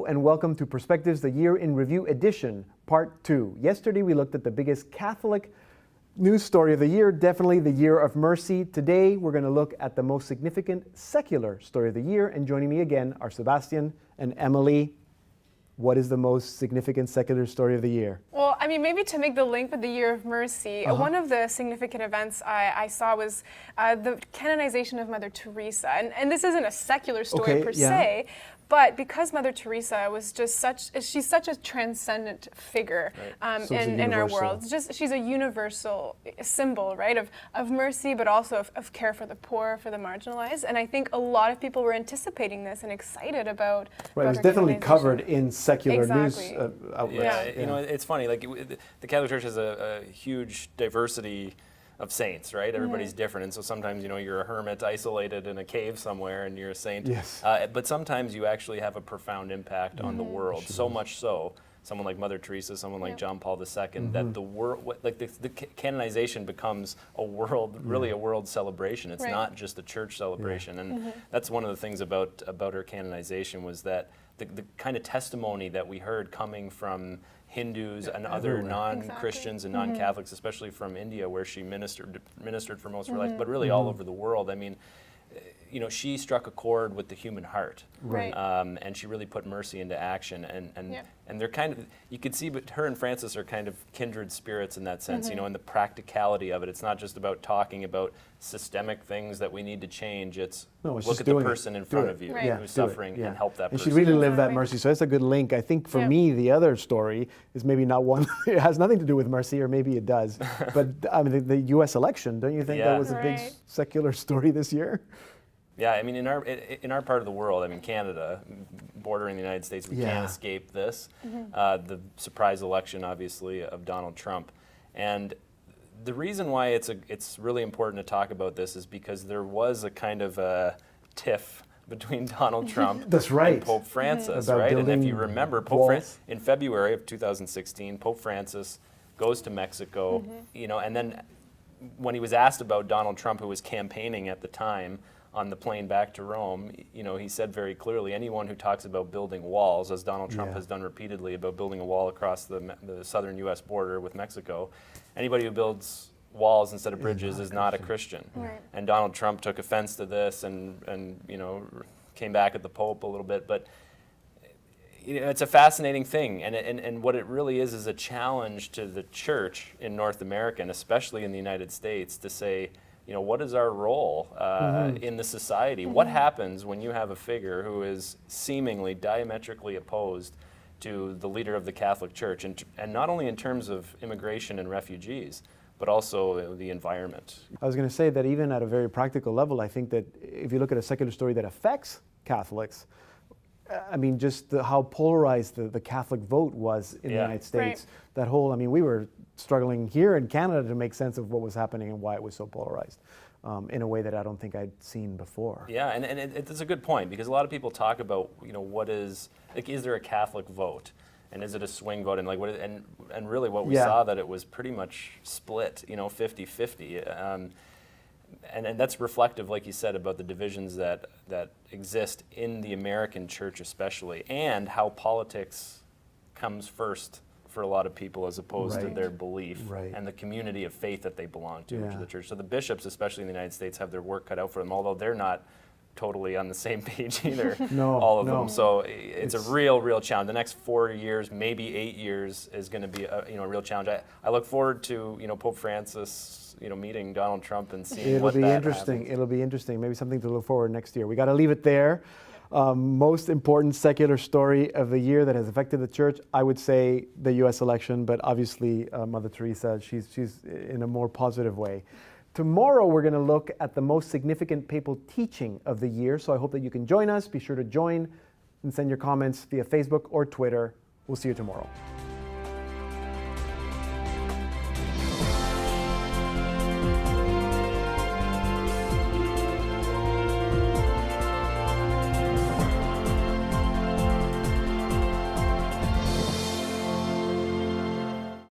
Hello and welcome to Perspectives, the Year in Review edition, part 2. Yesterday we looked at the biggest Catholic news story of the year, definitely the Year of Mercy. Today we're going to look at the most significant secular story of the year, and joining me again are Sebastian and Emilie. What is the most significant secular story of the year? Well, I mean, maybe to make the link with the Year of Mercy, one of the significant events I saw was the canonization of Mother Teresa. And this isn't a secular story per se, but because Mother Teresa was just she's such a transcendent figure in our world. She's a universal symbol, right, of mercy, but also of care for the poor, for the marginalized. And I think a lot of people were anticipating this and excited about Right, it was definitely covered in secular news outlets. Yeah, you know, it's funny, like the Catholic Church has a huge diversity of saints, right? Everybody's different, and so sometimes, you know, you're a hermit isolated in a cave somewhere and you're a saint. Yes. But sometimes you actually have a profound impact on the world, so much so, someone like Mother Teresa, someone like John Paul II, that the world, like the canonization becomes a world, really a world celebration. It's not just a church celebration, and that's one of the things about her canonization was that the kind of testimony that we heard coming from Hindus and other non-Christians and non-Catholics, especially from India, where she ministered for most of her life, but really all over the world. I mean, you know, she struck a chord with the human heart, and she really put mercy into action. And they're kind of, you could see, but her and Francis are kind of kindred spirits in that sense, you know, in the practicality of it. It's not just about talking about systemic things that we need to change. It's look at the person in front of you who's suffering and help that person. And she really lived that mercy. So that's a good link. I think for me, the other story is maybe not one, it has nothing to do with mercy, or maybe it does. But I mean, the U.S. election, don't you think that was a big secular story this year? Yeah, I mean, in our part of the world, I mean, Canada, bordering the United States, we can't escape this. The surprise election, obviously, of Donald Trump. And the reason why it's really important to talk about this is because there was a kind of a tiff between Donald Trump and Pope Francis, right? And if you remember, in February of 2016, Pope Francis goes to Mexico, you know, and then when he was asked about Donald Trump, who was campaigning at the time, on the plane back to Rome, you know, he said very clearly, anyone who talks about building walls, as Donald Trump has done repeatedly, about building a wall across the southern U.S. border with Mexico, anybody who builds walls instead of bridges is not a Christian. And Donald Trump took offense to this and you know, came back at the Pope a little bit, but you know, it's a fascinating thing, and what it really is a challenge to the church in North America, and especially in the United States, to say, you know, what is our role in the society? What happens when you have a figure who is seemingly diametrically opposed to the leader of the Catholic Church, and not only in terms of immigration and refugees, but also the environment? I was going to say that even at a very practical level, I think that if you look at a secular story that affects Catholics, I mean, just how polarized the Catholic vote was in the United States. That whole, I mean, we were struggling here in Canada to make sense of what was happening and why it was so polarized in a way that I don't think I'd seen before. Yeah, and it's a good point, because a lot of people talk about, you know, what is, like, is there a Catholic vote? And is it a swing vote? And like, and really what we saw, that it was pretty much split, you know, 50-50. And that's reflective, like you said, about the divisions that exist in the American church especially, and how politics comes first for a lot of people as opposed to their belief and the community of faith that they belong to, which is the church. So the bishops, especially in the United States, have their work cut out for them, although they're not totally on the same page either, all of them. So it's a real challenge. The next 4 years, maybe 8 years, is going to be a real challenge. I look forward to, you know, Pope Francis, you know, meeting Donald Trump and seeing what that happens. It'll be interesting. Maybe something to look forward next year. We got to leave it there. Most important secular story of the year that has affected the church, I would say the U.S. election, but obviously Mother Teresa, she's in a more positive way. Tomorrow we're going to look at the most significant papal teaching of the year, so I hope that you can join us. Be sure to join and send your comments via Facebook or Twitter. We'll see you tomorrow.